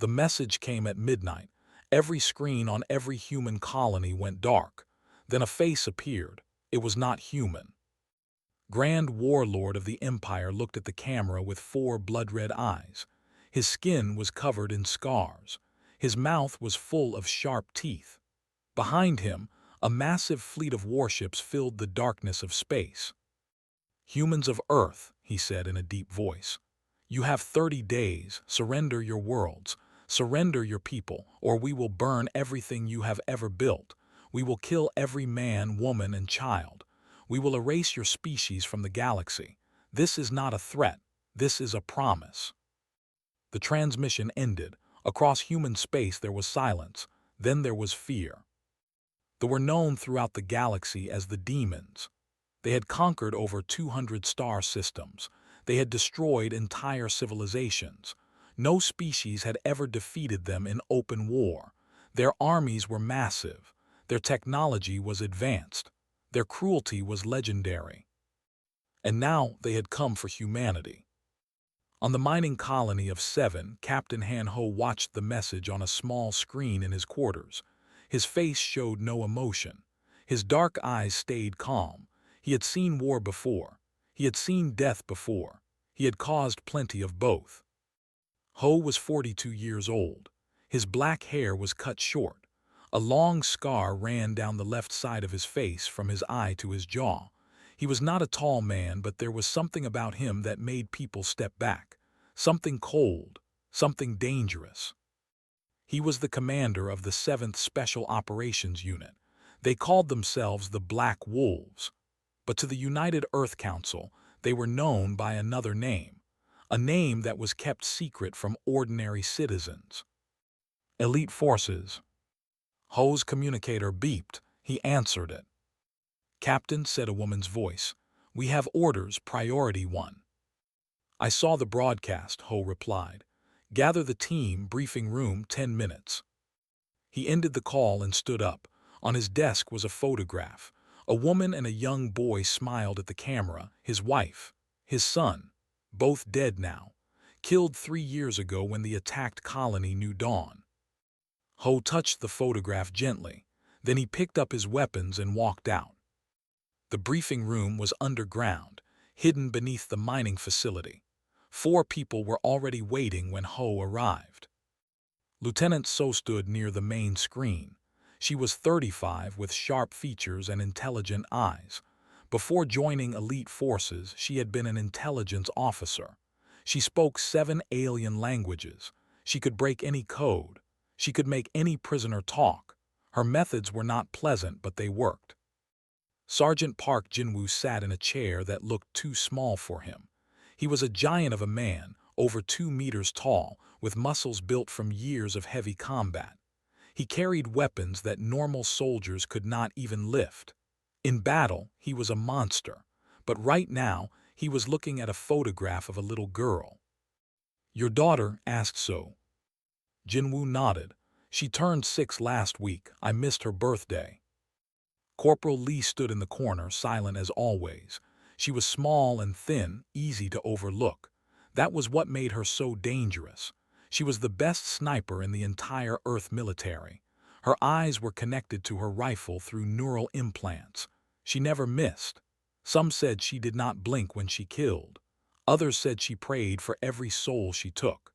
The message came at midnight. Every screen on every human colony went dark. Then a face appeared. It was not human. Grand Warlord of the Empire looked at the camera with 4 blood-red eyes. His skin was covered in scars. His mouth was full of sharp teeth. Behind him, a massive fleet of warships filled the darkness of space. "Humans of Earth," he said in a deep voice, "you have 30 days. Surrender your worlds. Surrender your people, or we will burn everything you have ever built. We will kill every man, woman, and child. We will erase your species from the galaxy. This is not a threat. This is a promise." The transmission ended. Across human space there was silence. Then there was fear. They were known throughout the galaxy as the demons. They had conquered over 200 star systems. They had destroyed entire civilizations. No species had ever defeated them in open war. Their armies were massive. Their technology was advanced. Their cruelty was legendary. And now they had come for humanity. On the mining colony of 7, Captain Han Ho watched the message on a small screen in his quarters. His face showed no emotion. His dark eyes stayed calm. He had seen war before. He had seen death before. He had caused plenty of both. Ho was 42 years old. His black hair was cut short. A long scar ran down the left side of his face from his eye to his jaw. He was not a tall man, but there was something about him that made people step back. Something cold, something dangerous. He was the commander of the 7th Special Operations Unit. They called themselves the Black Wolves. But to the United Earth Council, they were known by another name, a name that was kept secret from ordinary citizens. Elite Forces. Ho's communicator beeped. He answered it. "Captain," said a woman's voice, "we have orders, priority 1. "I saw the broadcast," Ho replied. "Gather the team, briefing room, 10 minutes. He ended the call and stood up. On his desk was a photograph. A woman and a young boy smiled at the camera, his wife, his son, both dead now, killed 3 years ago when the attacked colony knew dawn. Ho touched the photograph gently. Then he picked up his weapons and walked out. The briefing room was underground, hidden beneath the mining facility. 4 people were already waiting when Ho arrived. Lieutenant So stood near the main screen. She was 35 with sharp features and intelligent eyes. Before joining elite forces, she had been an intelligence officer. She spoke 7 alien languages. She could break any code. She could make any prisoner talk. Her methods were not pleasant, but they worked. Sergeant Park Jinwoo sat in a chair that looked too small for him. He was a giant of a man, over 2 meters tall, with muscles built from years of heavy combat. He carried weapons that normal soldiers could not even lift. In battle, he was a monster, but right now, he was looking at a photograph of a little girl. "Your daughter?" asked So. Jinwoo nodded. "She turned 6 last week. I missed her birthday." Corporal Lee stood in the corner, silent as always. She was small and thin, easy to overlook. That was what made her so dangerous. She was the best sniper in the entire Earth military. Her eyes were connected to her rifle through neural implants. She never missed. Some said she did not blink when she killed. Others said she prayed for every soul she took.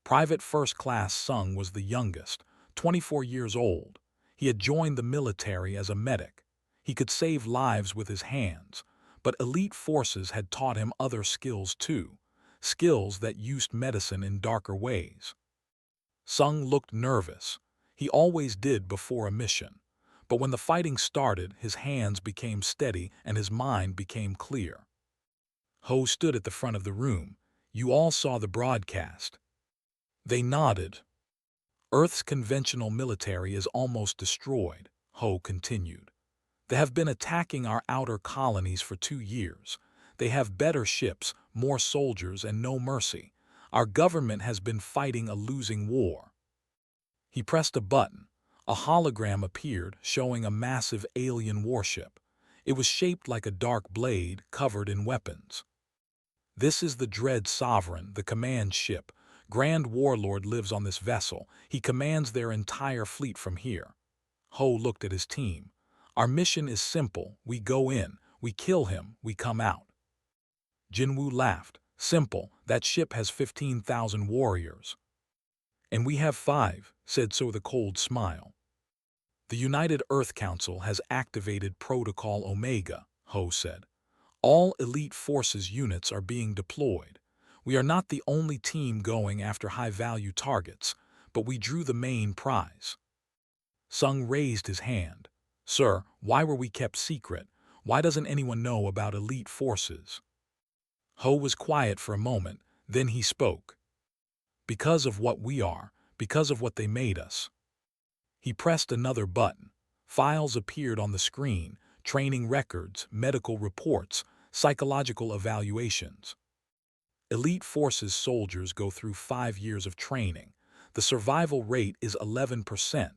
Private First Class Sung was the youngest, 24 years old. He had joined the military as a medic. He could save lives with his hands, but elite forces had taught him other skills too, skills that used medicine in darker ways. Sung looked nervous. He always did before a mission. But when the fighting started, his hands became steady and his mind became clear. Ho stood at the front of the room. "You all saw the broadcast." They nodded. "Earth's conventional military is almost destroyed," Ho continued. "They have been attacking our outer colonies for 2 years. They have better ships, more soldiers, and no mercy. Our government has been fighting a losing war." He pressed a button. A hologram appeared, showing a massive alien warship. It was shaped like a dark blade, covered in weapons. "This is the Dread Sovereign, the command ship. Grand Warlord lives on this vessel. He commands their entire fleet from here. Ho looked at his team. Our mission is simple. We go in, we kill him, we come out. Jinwoo laughed. Simple, that ship has 15,000 warriors. And we have 5, said So with a cold smile. The United Earth Council has activated Protocol Omega, Ho said. All elite forces units are being deployed. We are not the only team going after high-value targets, but we drew the main prize. Sung raised his hand. Sir, why were we kept secret? Why doesn't anyone know about elite forces? Ho was quiet for a moment, then he spoke. Because of what we are, because of what they made us. He pressed another button. Files appeared on the screen, training records, medical reports, psychological evaluations. Elite Forces soldiers go through 5 years of training. The survival rate is 11%.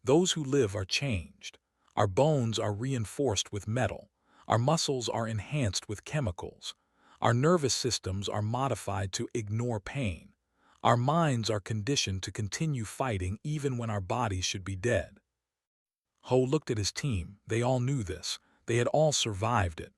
Those who live are changed. Our bones are reinforced with metal. Our muscles are enhanced with chemicals. Our nervous systems are modified to ignore pain. Our minds are conditioned to continue fighting even when our bodies should be dead. Ho looked at his team. They all knew this. They had all survived it.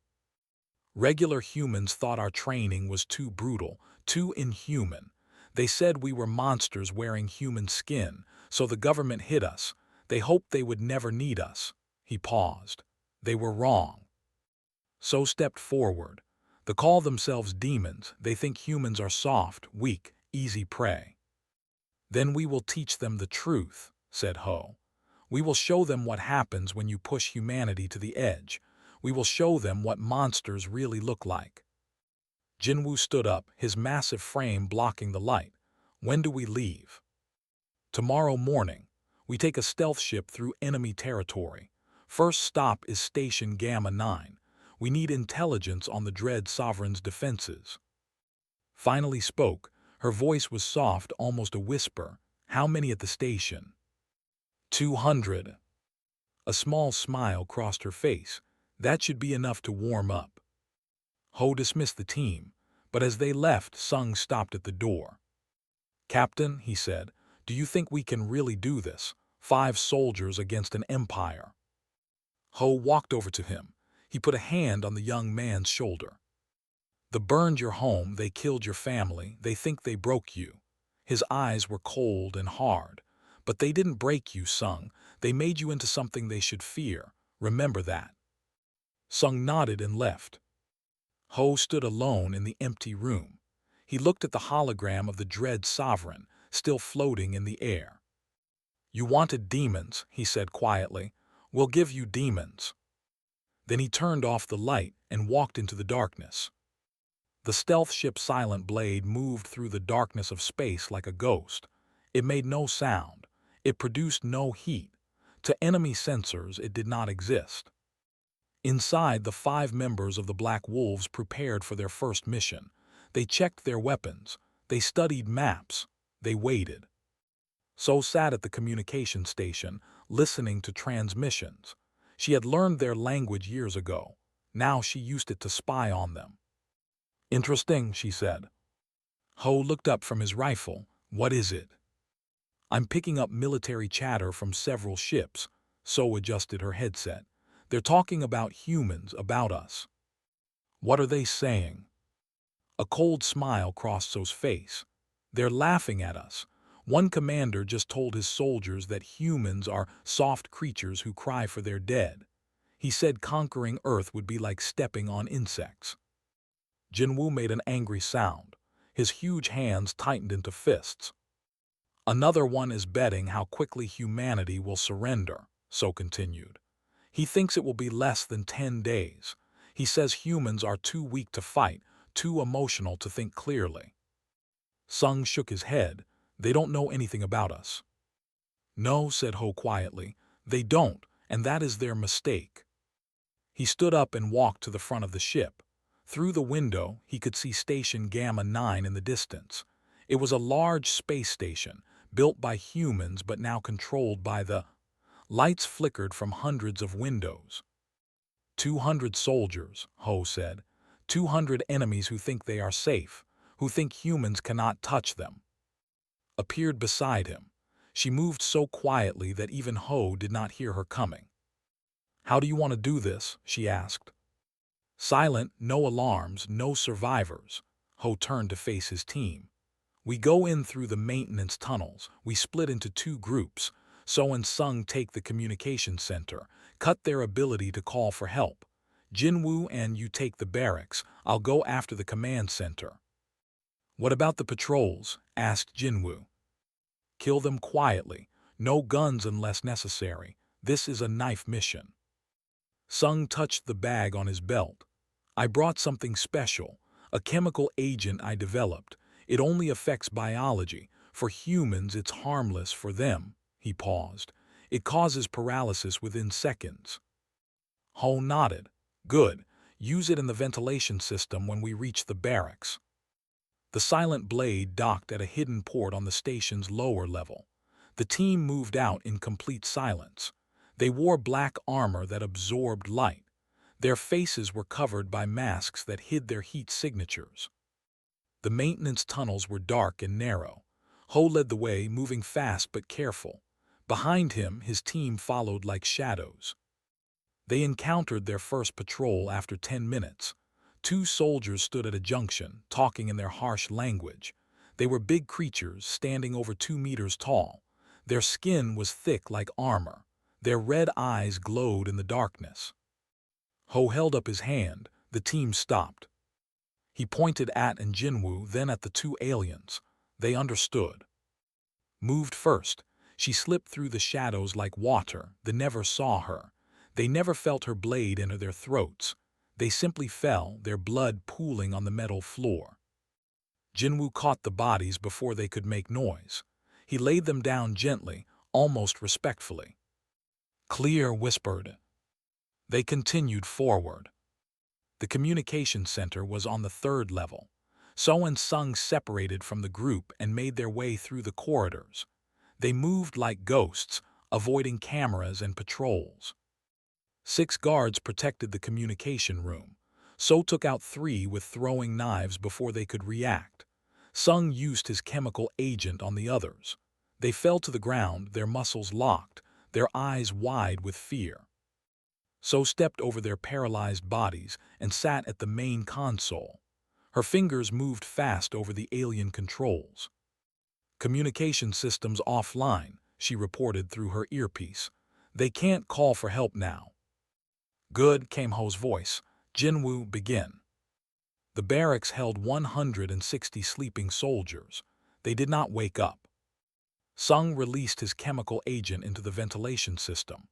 Regular humans thought our training was too brutal, too inhuman. They said we were monsters wearing human skin, so the government hid us. They hoped they would never need us. He paused. They were wrong. So stepped forward. They call themselves demons. They think humans are soft, weak, easy prey. Then we will teach them the truth, said Ho. We will show them what happens when you push humanity to the edge. We will show them what monsters really look like. Jinwoo stood up, his massive frame blocking the light. When do we leave? Tomorrow morning. We take a stealth ship through enemy territory. First stop is Station Gamma 9. We need intelligence on the Dread Sovereign's defenses. Finally spoke. Her voice was soft, almost a whisper. How many at the station? 200. A small smile crossed her face. That should be enough to warm up. Ho dismissed the team, but as they left, Sung stopped at the door. Captain, he said, do you think we can really do this? 5 soldiers against an empire. Ho walked over to him. He put a hand on the young man's shoulder. They burned your home, they killed your family, they think they broke you. His eyes were cold and hard. But they didn't break you, Sung. They made you into something they should fear. Remember that. Sung nodded and left. Ho stood alone in the empty room. He looked at the hologram of the Dread Sovereign, still floating in the air. You wanted demons, he said quietly. We'll give you demons. Then he turned off the light and walked into the darkness. The stealth ship Silent Blade moved through the darkness of space like a ghost. It made no sound. It produced no heat. To enemy sensors, it did not exist. Inside, the 5 members of the Black Wolves prepared for their first mission. They checked their weapons. They studied maps. They waited. So sat at the communication station, listening to transmissions. She had learned their language years ago. Now she used it to spy on them. Interesting, she said. Ho looked up from his rifle. What is it? I'm picking up military chatter from several ships. So adjusted her headset. They're talking about humans, about us. What are they saying? A cold smile crossed So's face. They're laughing at us. One commander just told his soldiers that humans are soft creatures who cry for their dead. He said conquering Earth would be like stepping on insects. Jinwoo made an angry sound. His huge hands tightened into fists. Another one is betting how quickly humanity will surrender, So continued. He thinks it will be less than 10 days. He says humans are too weak to fight, too emotional to think clearly. Sung shook his head. They don't know anything about us. No, said Ho quietly. They don't, and that is their mistake. He stood up and walked to the front of the ship. Through the window, he could see Station Gamma 9 in the distance. It was a large space station, built by humans but now controlled by the... Lights flickered from hundreds of windows. 200 soldiers, Ho said. 200 enemies who think they are safe, who think humans cannot touch them. appeared beside him. She moved so quietly that even Ho did not hear her coming. "How do you want to do this?" she asked. Silent, no alarms, no survivors. Ho turned to face his team. "We go in through the maintenance tunnels. We split into two groups. So and Sung take the communication center, cut their ability to call for help. Jinwoo and you take the barracks. I'll go after the command center." "What about the patrols?" asked Jinwoo. "Kill them quietly. No guns unless necessary. This is a knife mission." Sung touched the bag on his belt. "I brought something special, a chemical agent I developed. It only affects biology. For humans, it's harmless. For them," he paused, "it causes paralysis within seconds." Ho nodded. "Good. Use it in the ventilation system when we reach the barracks." The silent blade docked at a hidden port on the station's lower level. The team moved out in complete silence. They wore black armor that absorbed light. Their faces were covered by masks that hid their heat signatures. The maintenance tunnels were dark and narrow. Ho led the way, moving fast but careful. Behind him, his team followed like shadows. They encountered their first patrol after 10 minutes. Two soldiers stood at a junction, talking in their harsh language. They were big creatures, standing over 2 meters tall. Their skin was thick like armor. Their red eyes glowed in the darkness. Ho held up his hand. The team stopped. He pointed at and Jinwoo, then at the two aliens. They understood. Moved first. She slipped through the shadows like water. They never saw her. They never felt her blade enter their throats. They simply fell, their blood pooling on the metal floor. Jinwoo caught the bodies before they could make noise. He laid them down gently, almost respectfully. "Clear," whispered. They continued forward. The communication center was on the 3rd level. So and Sung separated from the group and made their way through the corridors. They moved like ghosts, avoiding cameras and patrols. 6 guards protected the communication room. So took out 3 with throwing knives before they could react. Sung used his chemical agent on the others. They fell to the ground, their muscles locked, their eyes wide with fear. So stepped over their paralyzed bodies and sat at the main console. Her fingers moved fast over the alien controls. "Communication systems offline," she reported through her earpiece. "They can't call for help now." "Good," came Ho's voice. "Jinwoo, begin." The barracks held 160 sleeping soldiers. They did not wake up. Sung released his chemical agent into the ventilation system.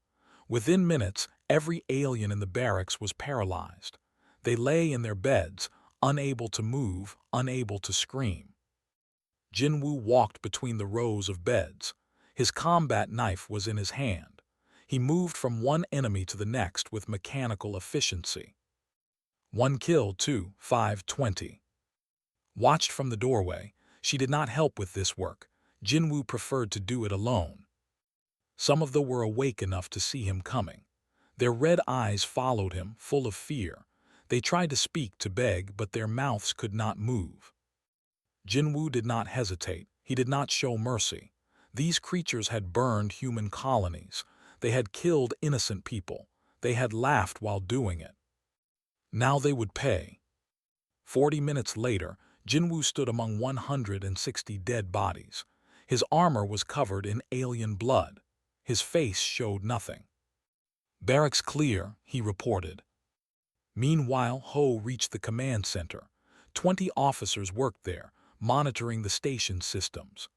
Within minutes, every alien in the barracks was paralyzed. They lay in their beds, unable to move, unable to scream. Jinwoo walked between the rows of beds. His combat knife was in his hand. He moved from one enemy to the next with mechanical efficiency. 1 kill, 2, 5, 20. Watched from the doorway, she did not help with this work. Jinwoo preferred to do it alone. Some of them were awake enough to see him coming. Their red eyes followed him, full of fear. They tried to speak, to beg, but their mouths could not move. Jinwoo did not hesitate. He did not show mercy. These creatures had burned human colonies. They had killed innocent people. They had laughed while doing it. Now they would pay. 40 minutes later, Jinwoo stood among 160 dead bodies. His armor was covered in alien blood. His face showed nothing. "Barracks clear," he reported. Meanwhile, Ho reached the command center. 20 officers worked there, monitoring the station systems.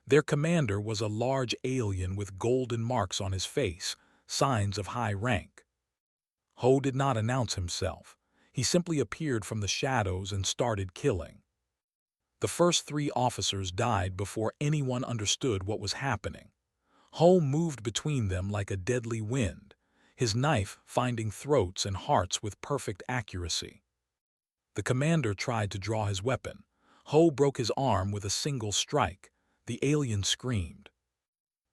Their commander was a large alien with golden marks on his face, signs of high rank. Ho did not announce himself. He simply appeared from the shadows and started killing. The first 3 officers died before anyone understood what was happening. Ho moved between them like a deadly wind, his knife finding throats and hearts with perfect accuracy. The commander tried to draw his weapon. Ho broke his arm with a single strike. The alien screamed.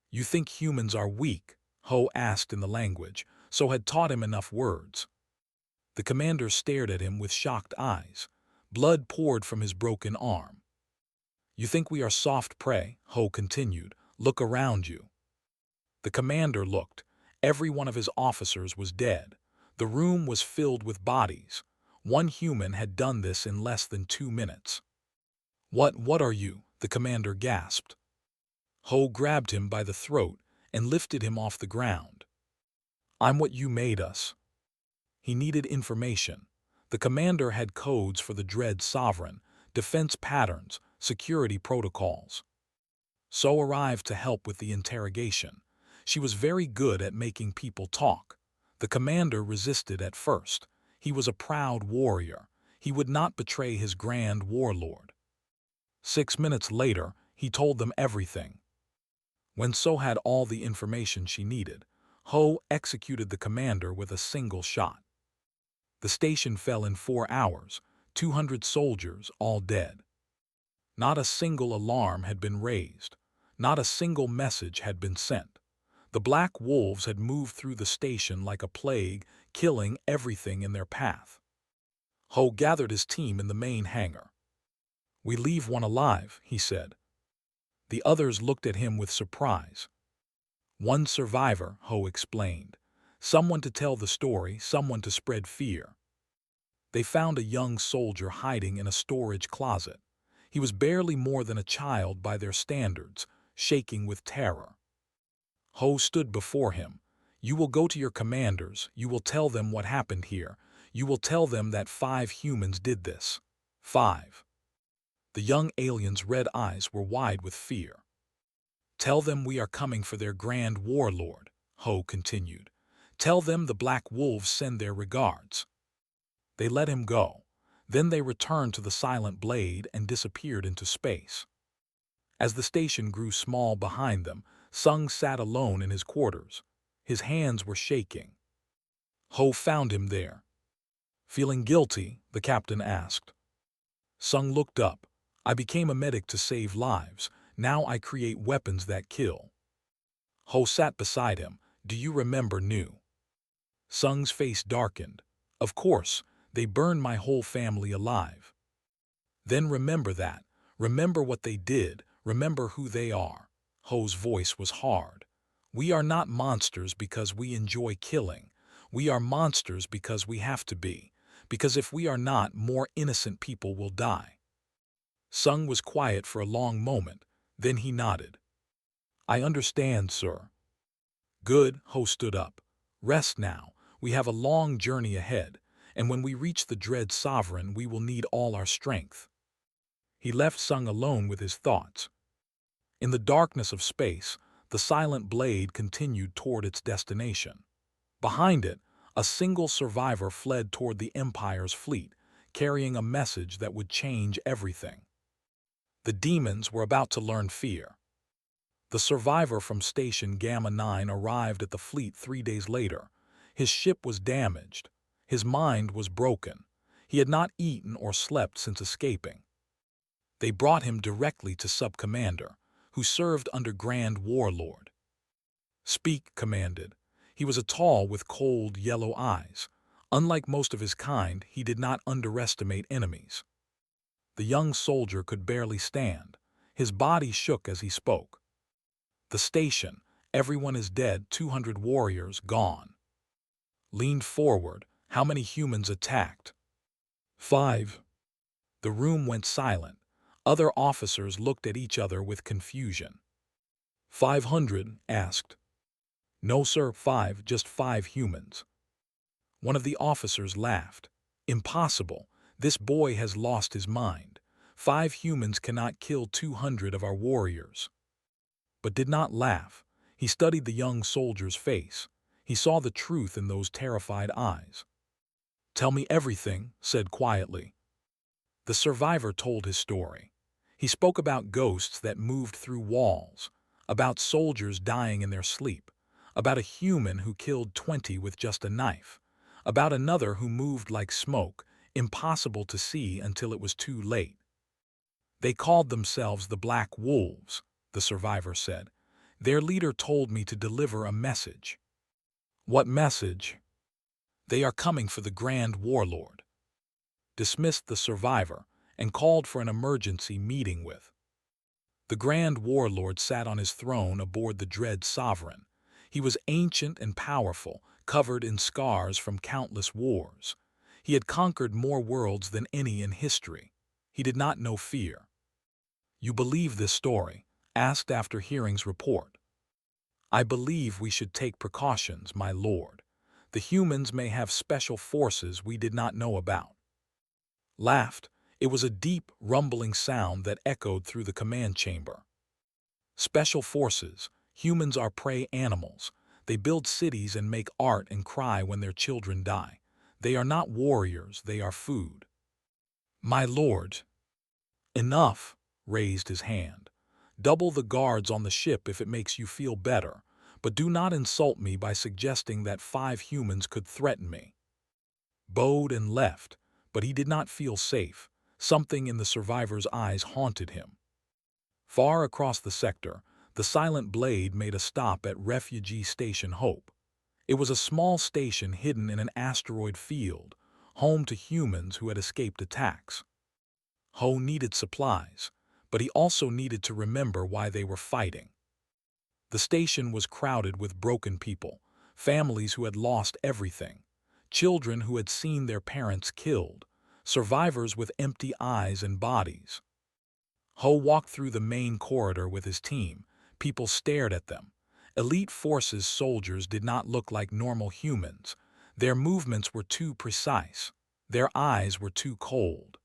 "You think humans are weak?" Ho asked in the language, so had taught him enough words. The commander stared at him with shocked eyes. Blood poured from his broken arm. You think we are soft prey? Ho continued. Look around you. The commander looked. Every one of his officers was dead. The room was filled with bodies. One human had done this in less than 2 minutes. What are you? The commander gasped. Ho grabbed him by the throat and lifted him off the ground. I'm what you made us. He needed information. The commander had codes for the Dread Sovereign, defense patterns, security protocols. So arrived to help with the interrogation. She was very good at making people talk. The commander resisted at first. He was a proud warrior. He would not betray his grand warlord. 6 minutes later, he told them everything. When So had all the information she needed, Ho executed the commander with a single shot. The station fell in 4 hours, 200 soldiers all dead. Not a single alarm had been raised. Not a single message had been sent. The black wolves had moved through the station like a plague, killing everything in their path. Ho gathered his team in the main hangar. We leave one alive, he said. The others looked at him with surprise. One survivor, Ho explained. Someone to tell the story, someone to spread fear. They found a young soldier hiding in a storage closet. He was barely more than a child by their standards, shaking with terror. Ho stood before him. You will go to your commanders, you will tell them what happened here, you will tell them that 5 humans did this. 5. The young alien's red eyes were wide with fear. Tell them we are coming for their grand warlord, Ho continued. Tell them the black wolves send their regards. They let him go. Then they returned to the silent blade and disappeared into space. As the station grew small behind them, Sung sat alone in his quarters. His hands were shaking. Ho found him there. Feeling guilty, the captain asked. Sung looked up. I became a medic to save lives. Now I create weapons that kill. Ho sat beside him. Do you remember Nu? Sung's face darkened. Of course, they burned my whole family alive. Then remember that. Remember what they did. Remember who they are. Ho's voice was hard. We are not monsters because we enjoy killing. We are monsters because we have to be. Because if we are not, more innocent people will die. Sung was quiet for a long moment. Then he nodded. I understand, sir. Good, Ho stood up. Rest now. We have a long journey ahead, and when we reach the Dread Sovereign, we will need all our strength. He left Sung alone with his thoughts. In the darkness of space, the silent blade continued toward its destination. Behind it, a single survivor fled toward the Empire's fleet, carrying a message that would change everything. The demons were about to learn fear. The survivor from Station Gamma 9 arrived at the fleet 3 days later. His ship was damaged. His mind was broken. He had not eaten or slept since escaping. They brought him directly to Sub-Commander, who served under Grand Warlord. Speak, commanded. He was tall with cold yellow eyes. Unlike most of his kind, he did not underestimate enemies. The young soldier could barely stand. His body shook as he spoke. The station, everyone is dead, 200 warriors gone. Leaned forward. How many humans attacked? 5. The room went silent. Other officers looked at each other with confusion. 500, asked. No, sir, 5, just 5 humans. One of the officers laughed. Impossible. This boy has lost his mind. 5 humans cannot kill 200 of our warriors. But did not laugh. He studied the young soldier's face. He saw the truth in those terrified eyes. Tell me everything, said quietly. The survivor told his story. He spoke about ghosts that moved through walls, about soldiers dying in their sleep, about a human who killed 20 with just a knife, about another who moved like smoke, impossible to see until it was too late. They called themselves the Black Wolves, the survivor said. Their leader told me to deliver a message. What message? They are coming for the Grand Warlord. Dismissed the survivor and called for an emergency meeting with The Grand Warlord sat on his throne aboard the Dread Sovereign. He was ancient and powerful, covered in scars from countless wars. He had conquered more worlds than any in history. He did not know fear. "You believe this story?" asked after hearing's report. "I believe we should take precautions, my lord. The humans may have special forces we did not know about." Laughed. It was a deep, rumbling sound that echoed through the command chamber. "Special forces. Humans are prey animals. They build cities and make art and cry when their children die. They are not warriors, they are food." "My lord." "Enough," raised his hand. "Double the guards on the ship if it makes you feel better, but do not insult me by suggesting that 5 humans could threaten me." Bowed and left, but he did not feel safe. Something in the survivor's eyes haunted him. Far across the sector, the Silent Blade made a stop at Refugee Station Hope. It was a small station hidden in an asteroid field, home to humans who had escaped attacks. Ho needed supplies, but he also needed to remember why they were fighting. The station was crowded with broken people, families who had lost everything, children who had seen their parents killed, survivors with empty eyes and bodies. Ho walked through the main corridor with his team. People stared at them. Elite Forces soldiers did not look like normal humans. Their movements were too precise. Their eyes were too cold.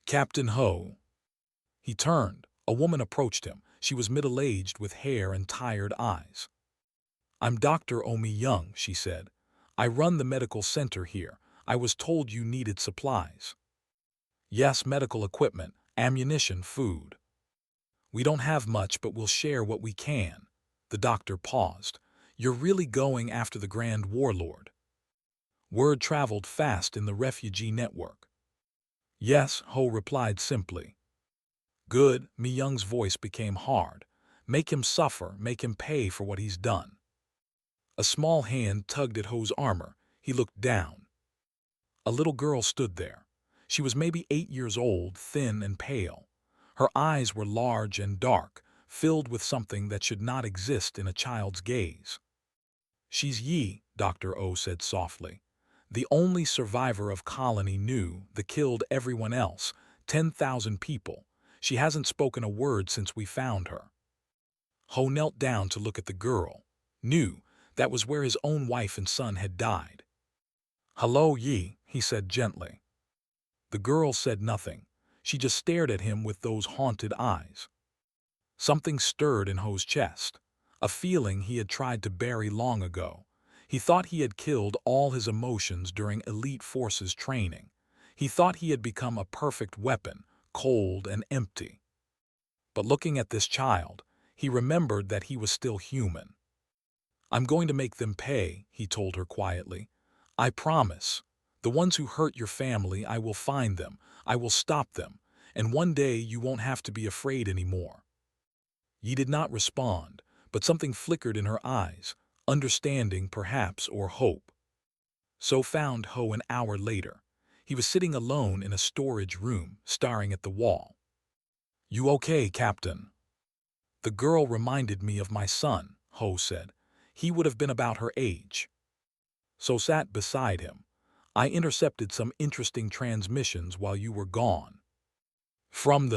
"Captain Ho." He turned. A woman approached him. She was middle-aged with hair and tired eyes. "I'm Dr. Omi Young," she said. "I run the medical center here. I was told you needed supplies." "Yes, medical equipment, ammunition, food." "We don't have much, but we'll share what we can." The doctor paused. "You're really going after the Grand Warlord?" Word traveled fast in the refugee network. "Yes," Ho replied simply. "Good." Mi Young's voice became hard. "Make him suffer, make him pay for what he's done." A small hand tugged at Ho's armor. He looked down. A little girl stood there. She was maybe 8 years old, thin and pale. Her eyes were large and dark, filled with something that should not exist in a child's gaze. "She's Yi," Dr. O said softly. "The only survivor of Colony Nu that killed everyone else, 10,000 people. She hasn't spoken a word since we found her." Ho knelt down to look at the girl. Nu, that was where his own wife and son had died. "Hello, Yi," he said gently. The girl said nothing. She just stared at him with those haunted eyes. Something stirred in Ho's chest, a feeling he had tried to bury long ago. He thought he had killed all his emotions during Elite Forces training. He thought he had become a perfect weapon, cold and empty. But looking at this child, he remembered that he was still human. "I'm going to make them pay," he told her quietly. "I promise. The ones who hurt your family, I will find them. I will stop them. And one day you won't have to be afraid anymore." Yi did not respond, but something flickered in her eyes, understanding perhaps or hope. So found Ho an hour later. He was sitting alone in a storage room, staring at the wall. "You okay, Captain?" "The girl reminded me of my son," Ho said. "He would have been about her age." So sat beside him. "I intercepted some interesting transmissions while you were gone. From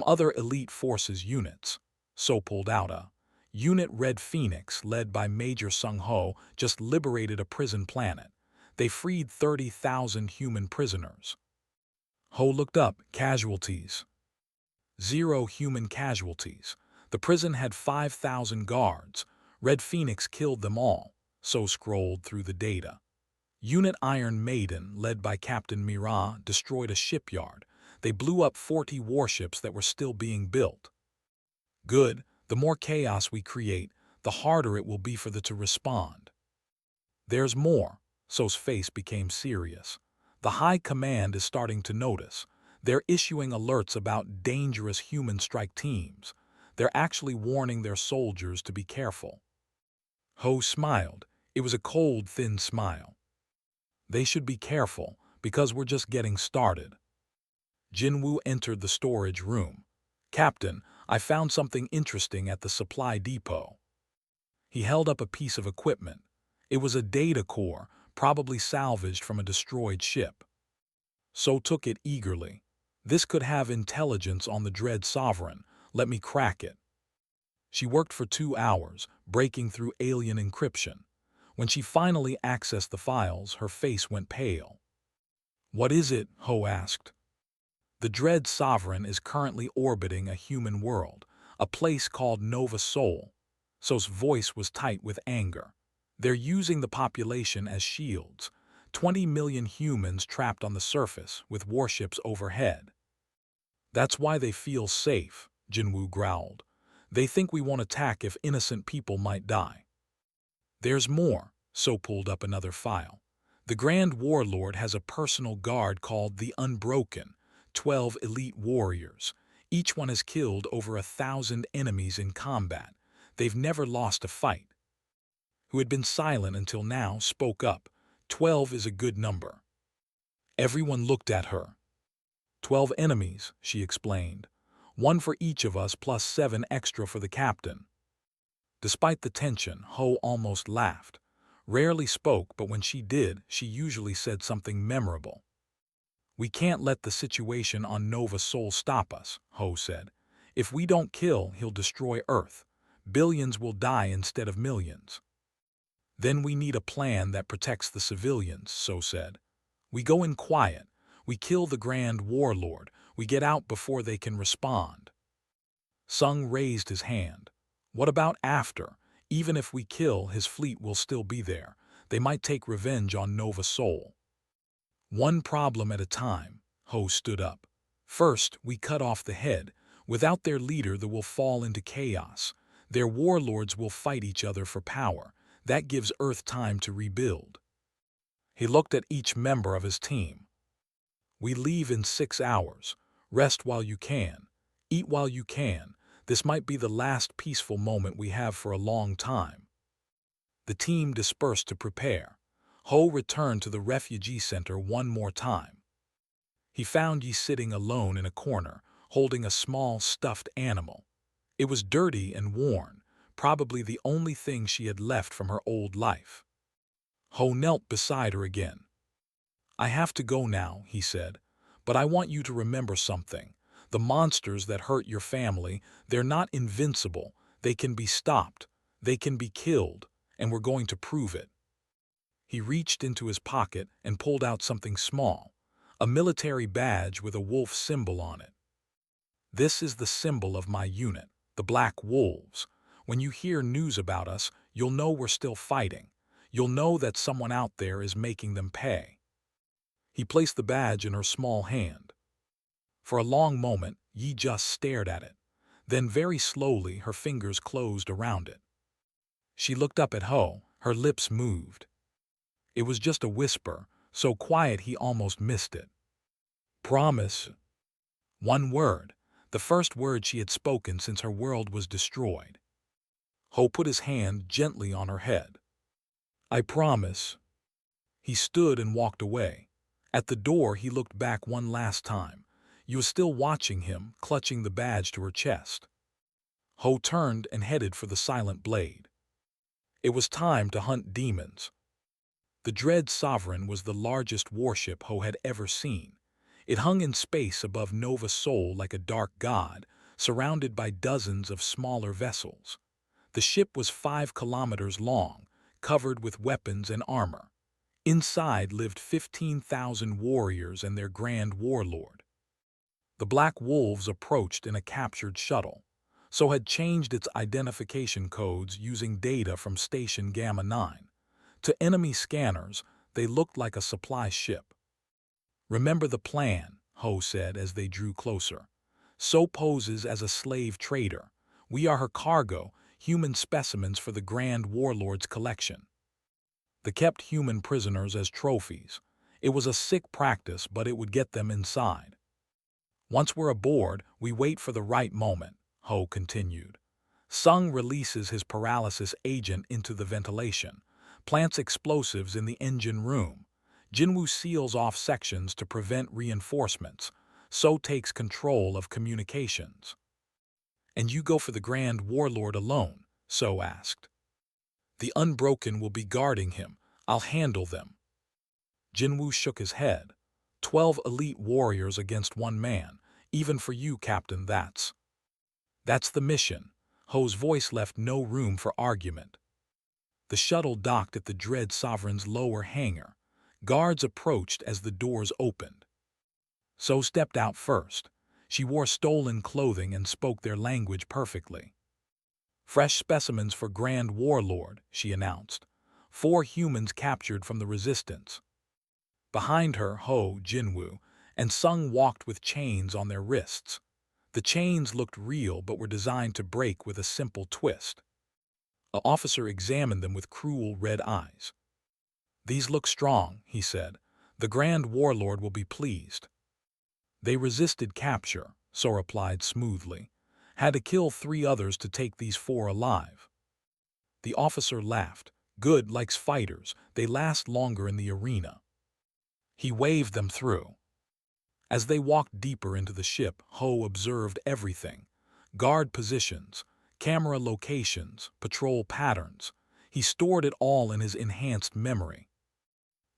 other Elite Forces units." So pulled out a unit. Red Phoenix, led by Major Sung Ho, just liberated a prison planet. They freed 30,000 human prisoners. Ho looked up. Casualties. 0 human casualties. The prison had 5,000 guards. Red Phoenix killed them all. So scrolled through the data. Unit Iron Maiden, led by Captain Mira, destroyed a shipyard. They blew up 40 warships that were still being built. Good. The more chaos we create, the harder it will be for them to respond. There's more. So's face became serious. The High Command is starting to notice. They're issuing alerts about dangerous human strike teams. They're actually warning their soldiers to be careful. Ho smiled. It was a cold, thin smile. They should be careful, because we're just getting started. Jinwoo entered the storage room. "Captain, I found something interesting at the supply depot." He held up a piece of equipment. It was a data core, probably salvaged from a destroyed ship. So took it eagerly. "This could have intelligence on the dread sovereign. Let me crack it." She worked for 2 hours, breaking through alien encryption. When she finally accessed the files, her face went pale. "What is it?" Ho asked. "The dread sovereign is currently orbiting a human world, a place called Nova Sol." So's voice was tight with anger. "They're using the population as shields. 20 million humans trapped on the surface, with warships overhead." "That's why they feel safe," Jinwoo growled. "They think we won't attack if innocent people might die." "There's more." So pulled up another file. "The Grand Warlord has a personal guard called the Unbroken, 12 elite warriors. Each one has killed over 1,000 enemies in combat. They've never lost a fight." Who had been silent until now spoke up. "12 is a good number." Everyone looked at her. 12 enemies," she explained. "One for each of us plus 7 extra for the captain." Despite the tension, Ho almost laughed. Rarely spoke, but when she did, she usually said something memorable. "We can't let the situation on Nova Sol stop us," Ho said. "If we don't kill, he'll destroy Earth. Billions will die instead of millions." "Then we need a plan that protects the civilians," So said. "We go in quiet. We kill the Grand Warlord. We get out before they can respond." Sung raised his hand. "What about after? Even if we kill, his fleet will still be there. They might take revenge on Nova Sol." "One problem at a time," Ho stood up. "First, we cut off the head. Without their leader, they will fall into chaos. Their warlords will fight each other for power. That gives Earth time to rebuild." He looked at each member of his team. "We leave in 6 hours. Rest while you can. Eat while you can. This might be the last peaceful moment we have for a long time." The team dispersed to prepare. Ho returned to the refugee center one more time. He found Yi sitting alone in a corner, holding a small stuffed animal. It was dirty and worn, probably the only thing she had left from her old life. Ho knelt beside her again. "I have to go now," he said, "but I want you to remember something. The monsters that hurt your family, they're not invincible. They can be stopped. They can be killed, and we're going to prove it." He reached into his pocket and pulled out something small, a military badge with a wolf symbol on it. "This is the symbol of my unit, the Black Wolves. When you hear news about us, you'll know we're still fighting. You'll know that someone out there is making them pay." He placed the badge in her small hand. For a long moment, Yi just stared at it. Then very slowly her fingers closed around it. She looked up at Ho, her lips moved. It was just a whisper, so quiet he almost missed it. "Promise." One word, the first word she had spoken since her world was destroyed. Ho put his hand gently on her head. "I promise." He stood and walked away. At the door he looked back one last time. Yi was still watching him, clutching the badge to her chest. Ho turned and headed for the Silent Blade. It was time to hunt demons. The Dread Sovereign was the largest warship Ho had ever seen. It hung in space above Nova Sol like a dark god, surrounded by dozens of smaller vessels. The ship was 5 kilometers long, covered with weapons and armor. Inside lived 15,000 warriors and their Grand Warlord. The Black Wolves approached in a captured shuttle, so had changed its identification codes using data from Station Gamma 9. To enemy scanners, they looked like a supply ship. "Remember the plan," Ho said as they drew closer. "So poses as a slave trader. We are her cargo, human specimens for the Grand Warlord's collection." They kept human prisoners as trophies. It was a sick practice, but it would get them inside. "Once we're aboard, we wait for the right moment," Ho continued. Sung releases his paralysis agent into the ventilation, plants explosives in the engine room. Jinwoo seals off sections to prevent reinforcements. So takes control of communications. And you go for the Grand Warlord alone? So asked. The Unbroken will be guarding him. I'll handle them. Jinwoo shook his head. 12 elite warriors against one man. Even for you, Captain, That's the mission. Ho's voice left no room for argument. The shuttle docked at the Dread Sovereign's lower hangar. Guards approached as the doors opened. So stepped out first. She wore stolen clothing and spoke their language perfectly. Fresh specimens for Grand Warlord, she announced. 4 humans captured from the Resistance. Behind her, Ho, Jinwoo, and Sung walked with chains on their wrists. The chains looked real but were designed to break with a simple twist. An officer examined them with cruel red eyes. These look strong, he said. The Grand Warlord will be pleased. They resisted capture, So replied smoothly. Had to kill 3 others to take these 4 alive. The officer laughed. Good likes fighters. They last longer in the arena. He waved them through. As they walked deeper into the ship, Ho observed everything. Guard positions, camera locations, patrol patterns. He stored it all in his enhanced memory.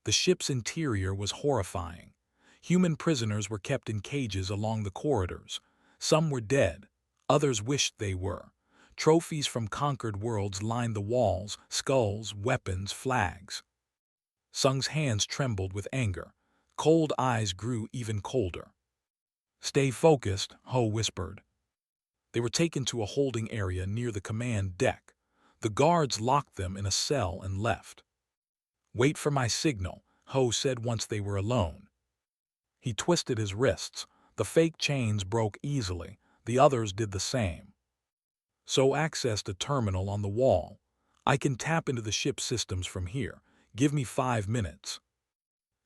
The ship's interior was horrifying. Human prisoners were kept in cages along the corridors. Some were dead, others wished they were. Trophies from conquered worlds lined the walls, skulls, weapons, flags. Sung's hands trembled with anger. Cold eyes grew even colder. Stay focused, Ho whispered. They were taken to a holding area near the command deck. The guards locked them in a cell and left. Wait for my signal, Ho said once they were alone. He twisted his wrists. The fake chains broke easily. The others did the same. So accessed a terminal on the wall. I can tap into the ship's systems from here. Give me 5 minutes.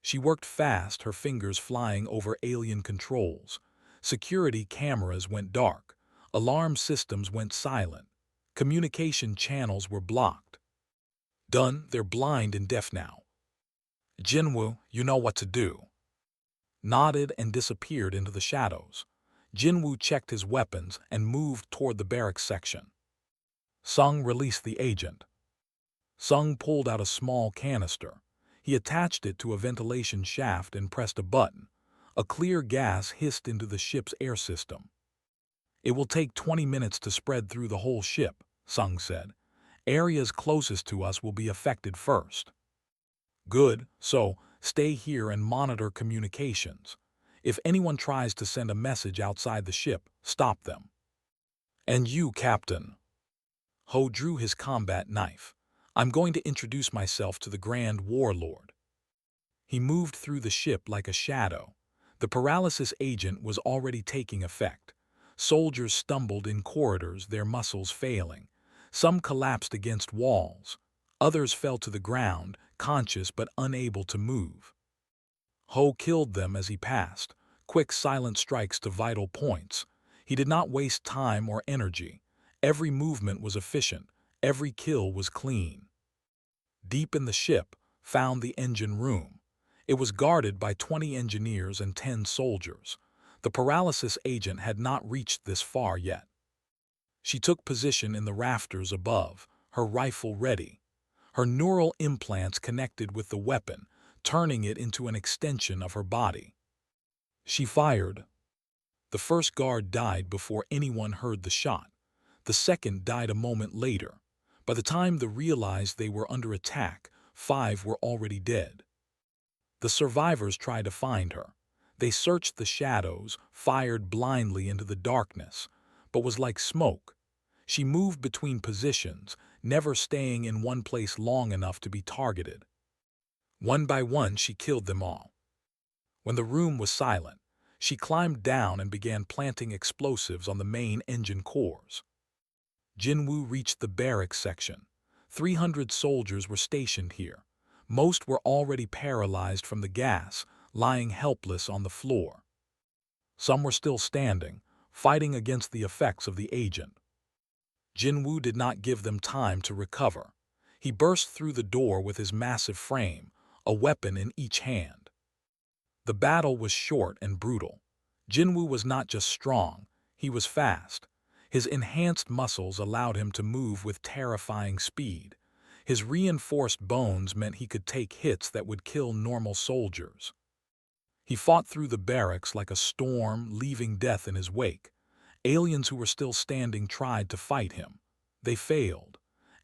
She worked fast, her fingers flying over alien controls. Security cameras went dark. Alarm systems went silent. Communication channels were blocked. Done, they're blind and deaf now. Jinwoo, you know what to do. Nodded and disappeared into the shadows. Jinwoo checked his weapons and moved toward the barracks section. Sung released the agent. Sung pulled out a small canister. He attached it to a ventilation shaft and pressed a button. A clear gas hissed into the ship's air system. It will take 20 minutes to spread through the whole ship, Sung said. Areas closest to us will be affected first. Good, so stay here and monitor communications. If anyone tries to send a message outside the ship, stop them. And you, Captain. Ho drew his combat knife. I'm going to introduce myself to the Grand Warlord. He moved through the ship like a shadow. The paralysis agent was already taking effect. Soldiers stumbled in corridors, their muscles failing. Some collapsed against walls. Others fell to the ground, conscious but unable to move. Ho killed them as he passed, quick silent strikes to vital points. He did not waste time or energy. Every movement was efficient. Every kill was clean. Deep in the ship, found the engine room. It was guarded by 20 engineers and 10 soldiers. The paralysis agent had not reached this far yet. She took position in the rafters above, her rifle ready. Her neural implants connected with the weapon, turning it into an extension of her body. She fired. The first guard died before anyone heard the shot. The second died a moment later. By the time they realized they were under attack, 5 were already dead. The survivors tried to find her. They searched the shadows, fired blindly into the darkness, but was like smoke. She moved between positions, never staying in one place long enough to be targeted. One by one, she killed them all. When the room was silent, she climbed down and began planting explosives on the main engine cores. Jinwoo reached the barracks section. 300 soldiers were stationed here. Most were already paralyzed from the gas, lying helpless on the floor. Some were still standing, fighting against the effects of the agent. Jinwoo did not give them time to recover. He burst through the door with his massive frame, a weapon in each hand. The battle was short and brutal. Jinwoo was not just strong, he was fast. His enhanced muscles allowed him to move with terrifying speed. His reinforced bones meant he could take hits that would kill normal soldiers. He fought through the barracks like a storm, leaving death in his wake. Aliens who were still standing tried to fight him. They failed.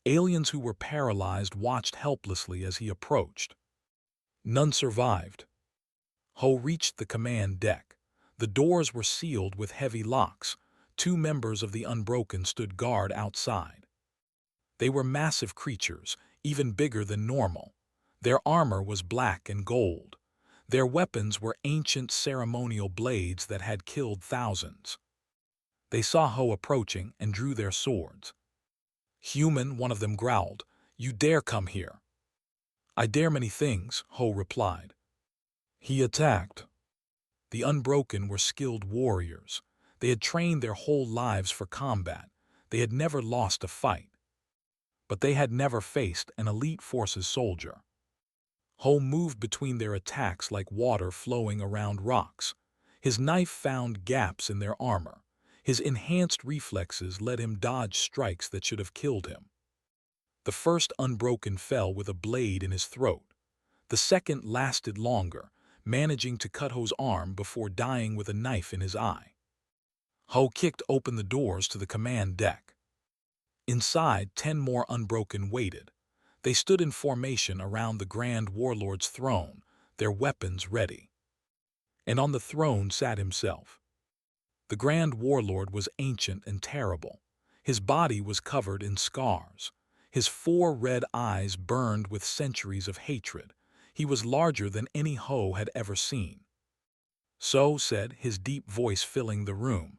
Aliens who were paralyzed watched helplessly as he approached. None survived. Ho reached the command deck. The doors were sealed with heavy locks. Two members of the Unbroken stood guard outside. They were massive creatures, even bigger than normal. Their armor was black and gold. Their weapons were ancient ceremonial blades that had killed thousands. They saw Ho approaching and drew their swords. "Human," one of them growled, "you dare come here?" "I dare many things," Ho replied. He attacked. The Unbroken were skilled warriors. They had trained their whole lives for combat. They had never lost a fight. But they had never faced an elite forces soldier. Ho moved between their attacks like water flowing around rocks. His knife found gaps in their armor. His enhanced reflexes let him dodge strikes that should have killed him. The first Unbroken fell with a blade in his throat. The second lasted longer, managing to cut Ho's arm before dying with a knife in his eye. Ho kicked open the doors to the command deck. Inside, 10 more Unbroken waited. They stood in formation around the Grand Warlord's throne, their weapons ready. And on the throne sat himself. The Grand Warlord was ancient and terrible. His body was covered in scars. His 4 red eyes burned with centuries of hatred. He was larger than any Ho had ever seen. "So," said, his deep voice filling the room,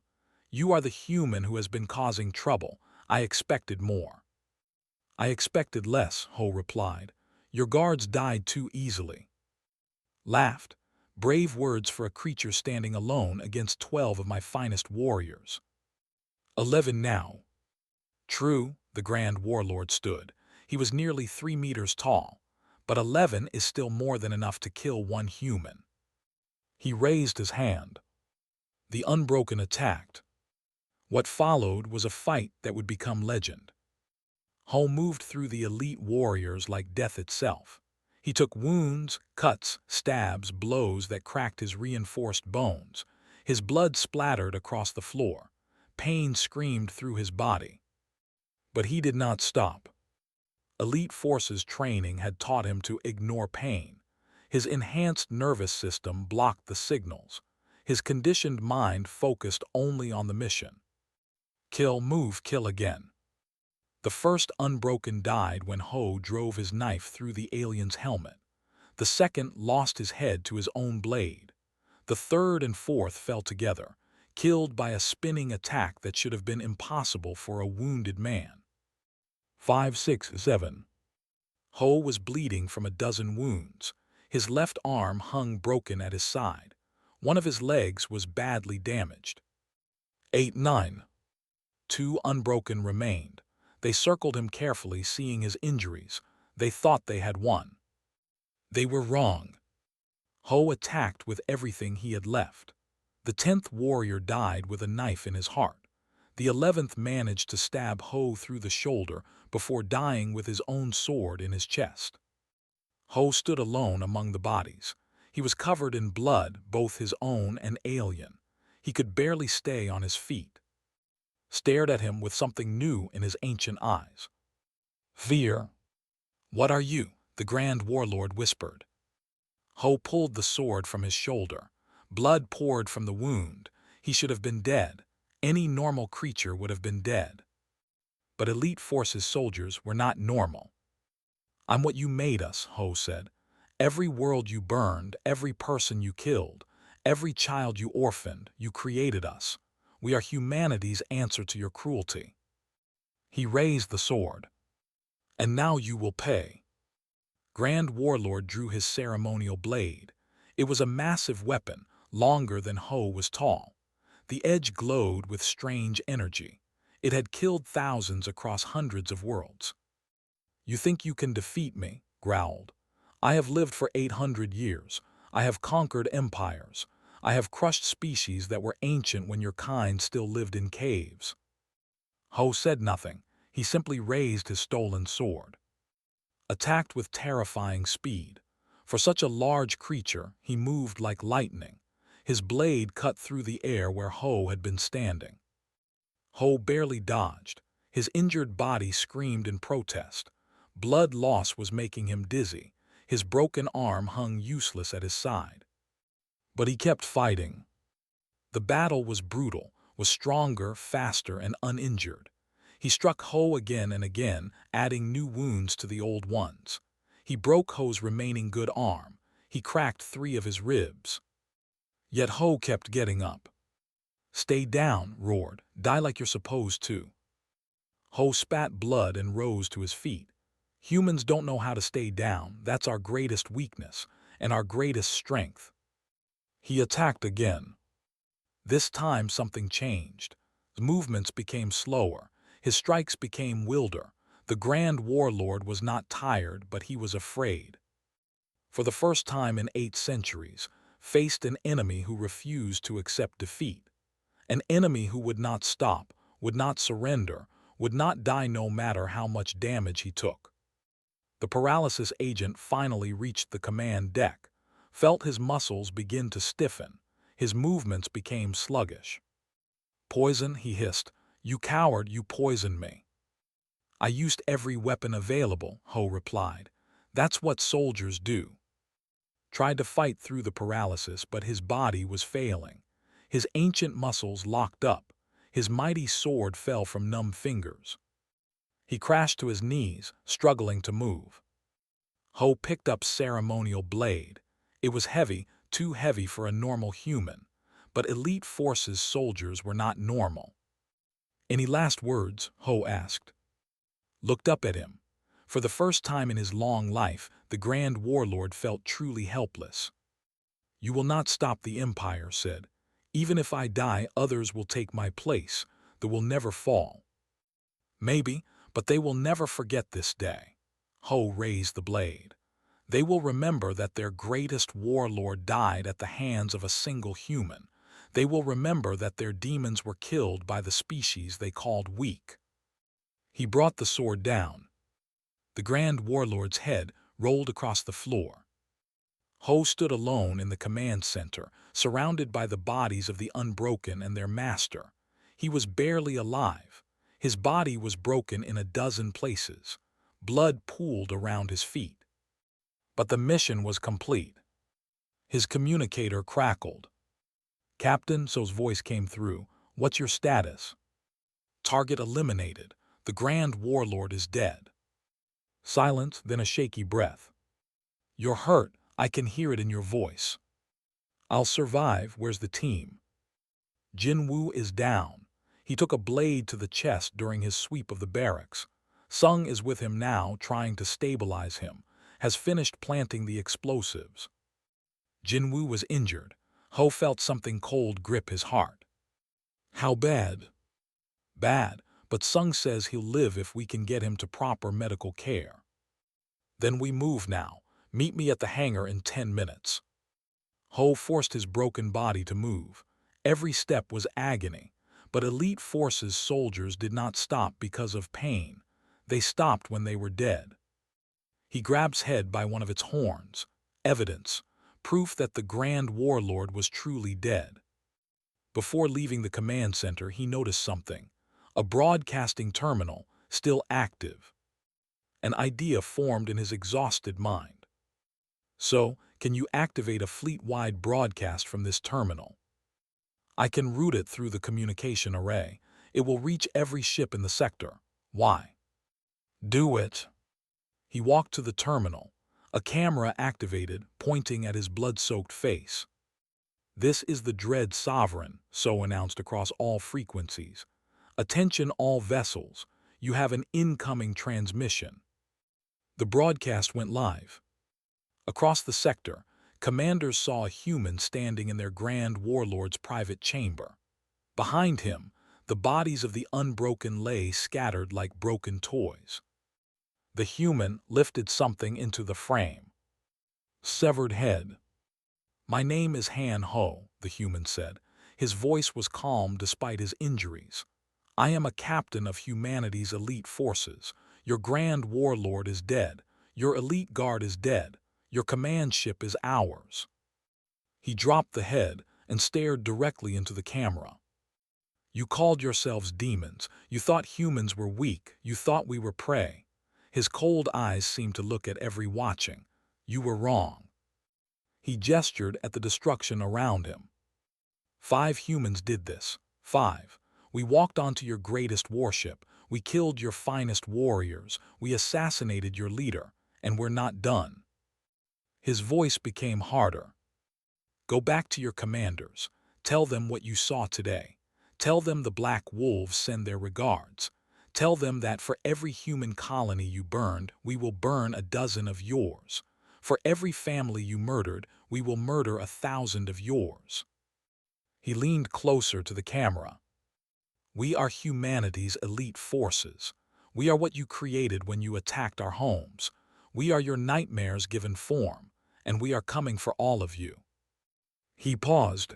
"you are the human who has been causing trouble. I expected more." "I expected less," Ho replied. "Your guards died too easily." Laughed. "Brave words for a creature standing alone against 12 of my finest warriors." 11 now. True, the Grand Warlord stood. He was nearly 3 meters tall, but 11 is still more than enough to kill one human. He raised his hand. The Unbroken attacked. What followed was a fight that would become legend. Ho moved through the elite warriors like death itself. He took wounds, cuts, stabs, blows that cracked his reinforced bones. His blood splattered across the floor. Pain screamed through his body. But he did not stop. Elite Forces training had taught him to ignore pain. His enhanced nervous system blocked the signals. His conditioned mind focused only on the mission. Kill, move, kill again. The first Unbroken died when Ho drove his knife through the alien's helmet. The second lost his head to his own blade. The third and fourth fell together, killed by a spinning attack that should have been impossible for a wounded man. 5, 6, 7. Ho was bleeding from a dozen wounds. His left arm hung broken at his side. One of his legs was badly damaged. 8, 9. 2 Unbroken remained. They circled him carefully, seeing his injuries. They thought they had won. They were wrong. Ho attacked with everything he had left. The 10th warrior died with a knife in his heart. The 11th managed to stab Ho through the shoulder before dying with his own sword in his chest. Ho stood alone among the bodies. He was covered in blood, both his own and alien. He could barely stay on his feet. Stared at him with something new in his ancient eyes. "Fear." "What are you?" the Grand Warlord whispered. Ho pulled the sword from his shoulder. Blood poured from the wound. He should have been dead. Any normal creature would have been dead. But Elite Forces soldiers were not normal. "I'm what you made us," Ho said. "Every world you burned, every person you killed, every child you orphaned, you created us. We are humanity's answer to your cruelty." He raised the sword. "And now you will pay." Grand Warlord drew his ceremonial blade. It was a massive weapon, longer than Ho was tall. The edge glowed with strange energy. It had killed thousands across hundreds of worlds. "You think you can defeat me?" growled. "I have lived for 800 years. I have conquered empires. I have crushed species that were ancient when your kind still lived in caves." Ho said nothing. He simply raised his stolen sword. Attacked with terrifying speed. For such a large creature, he moved like lightning. His blade cut through the air where Ho had been standing. Ho barely dodged. His injured body screamed in protest. Blood loss was making him dizzy. His broken arm hung useless at his side. But he kept fighting. The battle was brutal, was stronger, faster, and uninjured. He struck Ho again and again, adding new wounds to the old ones. He broke Ho's remaining good arm. He cracked 3 of his ribs. Yet Ho kept getting up. "Stay down," roared. "Die like you're supposed to." Ho spat blood and rose to his feet. Humans don't know how to stay down. That's our greatest weakness and our greatest strength. He attacked again. This time something changed. His movements became slower. His strikes became wilder. The Grand Warlord was not tired, but he was afraid. For the first time in 8 centuries, faced an enemy who refused to accept defeat. An enemy who would not stop, would not surrender, would not die no matter how much damage he took. The paralysis agent finally reached the command deck, felt his muscles begin to stiffen. His movements became sluggish. "Poison," he hissed. "You coward, you poisoned me." "I used every weapon available," Ho replied. "That's what soldiers do." Tried to fight through the paralysis, but his body was failing. His ancient muscles locked up. His mighty sword fell from numb fingers. He crashed to his knees, struggling to move. Ho picked up ceremonial blade. It was heavy, too heavy for a normal human. But elite forces soldiers were not normal. "Any last words?" Ho asked. Looked up at him. For the first time in his long life, the Grand Warlord felt truly helpless. "You will not stop the Empire," said. "Even if I die, others will take my place. They will never fall." "Maybe, but they will never forget this day." Ho raised the blade. "They will remember that their greatest warlord died at the hands of a single human. They will remember that their demons were killed by the species they called weak." He brought the sword down. The Grand Warlord's head rolled across the floor. Ho stood alone in the command center, surrounded by the bodies of the Unbroken and their master. He was barely alive. His body was broken in a dozen places. Blood pooled around his feet. But the mission was complete. His communicator crackled. "Captain," So's voice came through, "what's your status?" "Target eliminated. The Grand Warlord is dead." Silence, then a shaky breath. "You're hurt. I can hear it in your voice." "I'll survive. Where's the team?" "Jinwoo is down. He took a blade to the chest during his sweep of the barracks. Sung is with him now, trying to stabilize him. Has finished planting the explosives." Jinwoo was injured. Ho felt something cold grip his heart. "How bad?" "Bad, but Sung says he'll live if we can get him to proper medical care." "Then we move now. Meet me at the hangar in 10 minutes." Ho forced his broken body to move. Every step was agony, but elite forces soldiers did not stop because of pain. They stopped when they were dead. He grabs head by one of its horns. Evidence. Proof that the Grand Warlord was truly dead. Before leaving the command center, he noticed something. A broadcasting terminal, still active. An idea formed in his exhausted mind. "So, can you activate a fleet-wide broadcast from this terminal?" "I can route it through the communication array. It will reach every ship in the sector." "Why?" "Do it." He walked to the terminal. A camera activated, pointing at his blood-soaked face. "This is the Dread Sovereign," So announced across all frequencies. "Attention all vessels. You have an incoming transmission." The broadcast went live. Across the sector, commanders saw a human standing in their Grand Warlord's private chamber. Behind him, the bodies of the Unbroken lay scattered like broken toys. The human lifted something into the frame. Severed head. "My name is Han Ho," the human said. His voice was calm despite his injuries. I am a captain of humanity's elite forces. Your grand warlord is dead. Your elite guard is dead. Your command ship is ours." He dropped the head and stared directly into the camera. "You called yourselves demons. You thought humans were weak. You thought we were prey." His cold eyes seemed to look at every watching. "You were wrong." He gestured at the destruction around him. 5 humans did this. 5. We walked onto your greatest warship. We killed your finest warriors. We assassinated your leader. And we're not done. His voice became harder. "Go back to your commanders. Tell them what you saw today. Tell them the Black Wolves send their regards. Tell them that for every human colony you burned, we will burn a dozen of yours. For every family you murdered, we will murder 1,000 of yours." He leaned closer to the camera. "We are humanity's elite forces. We are what you created when you attacked our homes. We are your nightmares given form, and we are coming for all of you." He paused.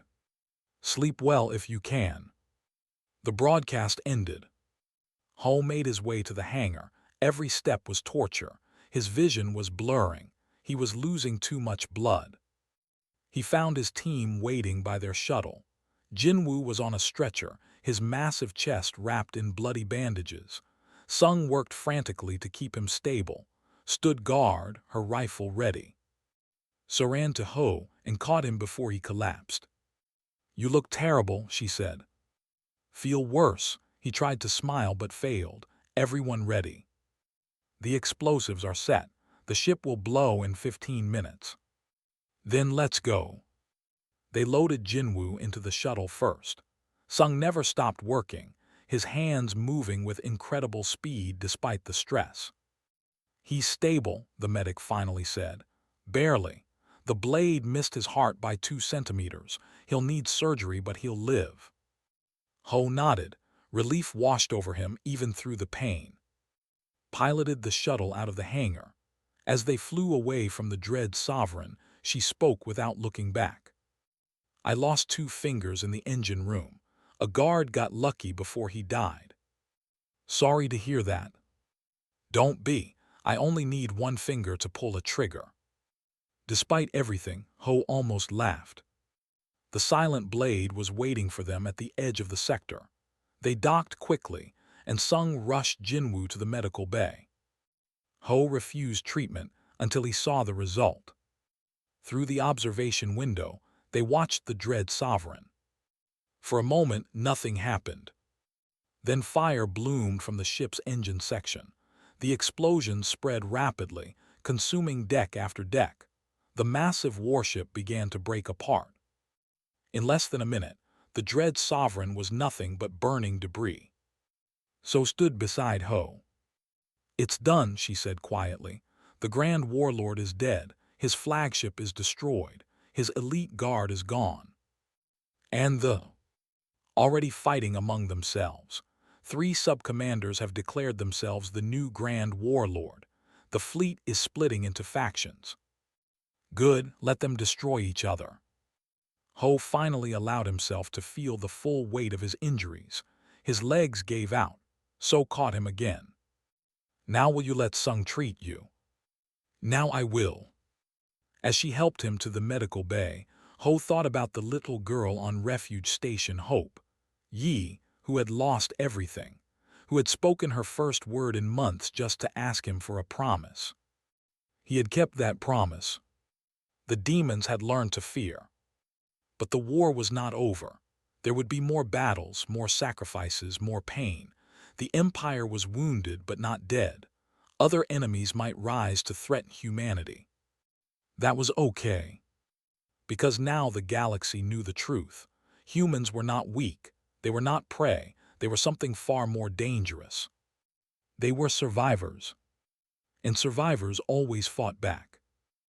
"Sleep well if you can." The broadcast ended. Ho made his way to the hangar. Every step was torture. His vision was blurring. He was losing too much blood. He found his team waiting by their shuttle. Jinwoo was on a stretcher, his massive chest wrapped in bloody bandages. Sung worked frantically to keep him stable, stood guard, her rifle ready. So ran to Ho and caught him before he collapsed. "You look terrible," she said. "Feel worse." He tried to smile but failed. "Everyone ready. The explosives are set. The ship will blow in 15 minutes. Then let's go." They loaded Jinwoo into the shuttle first. Sung never stopped working, his hands moving with incredible speed despite the stress. "He's stable," the medic finally said. "Barely. The blade missed his heart by 2 centimeters. He'll need surgery, but he'll live." Ho nodded. Relief washed over him even through the pain. Piloted the shuttle out of the hangar. As they flew away from the dread sovereign, she spoke without looking back. "I lost 2 fingers in the engine room. A guard got lucky before he died." "Sorry to hear that." "Don't be. I only need 1 finger to pull a trigger." Despite everything, Ho almost laughed. The silent blade was waiting for them at the edge of the sector. They docked quickly, and Sung rushed Jinwoo to the medical bay. Ho refused treatment until he saw the result. Through the observation window, they watched the dread sovereign. For a moment, nothing happened. Then fire bloomed from the ship's engine section. The explosion spread rapidly, consuming deck after deck. The massive warship began to break apart. In less than a minute, the dread sovereign was nothing but burning debris. So stood beside Ho. "It's done," she said quietly. "The Grand Warlord is dead. His flagship is destroyed. His elite guard is gone. And already fighting among themselves. 3 sub-commanders have declared themselves the new Grand Warlord. The fleet is splitting into factions." "Good, let them destroy each other." Ho finally allowed himself to feel the full weight of his injuries. His legs gave out. So caught him again. "Now will you let Sung treat you?" "Now I will." As she helped him to the medical bay, Ho thought about the little girl on Refuge Station Hope. Yi, who had lost everything, who had spoken her first word in months just to ask him for a promise. He had kept that promise. The demons had learned to fear. But the war was not over. There would be more battles, more sacrifices, more pain. The Empire was wounded but not dead. Other enemies might rise to threaten humanity. That was okay. Because now the galaxy knew the truth. Humans were not weak. They were not prey. They were something far more dangerous. They were survivors. And survivors always fought back.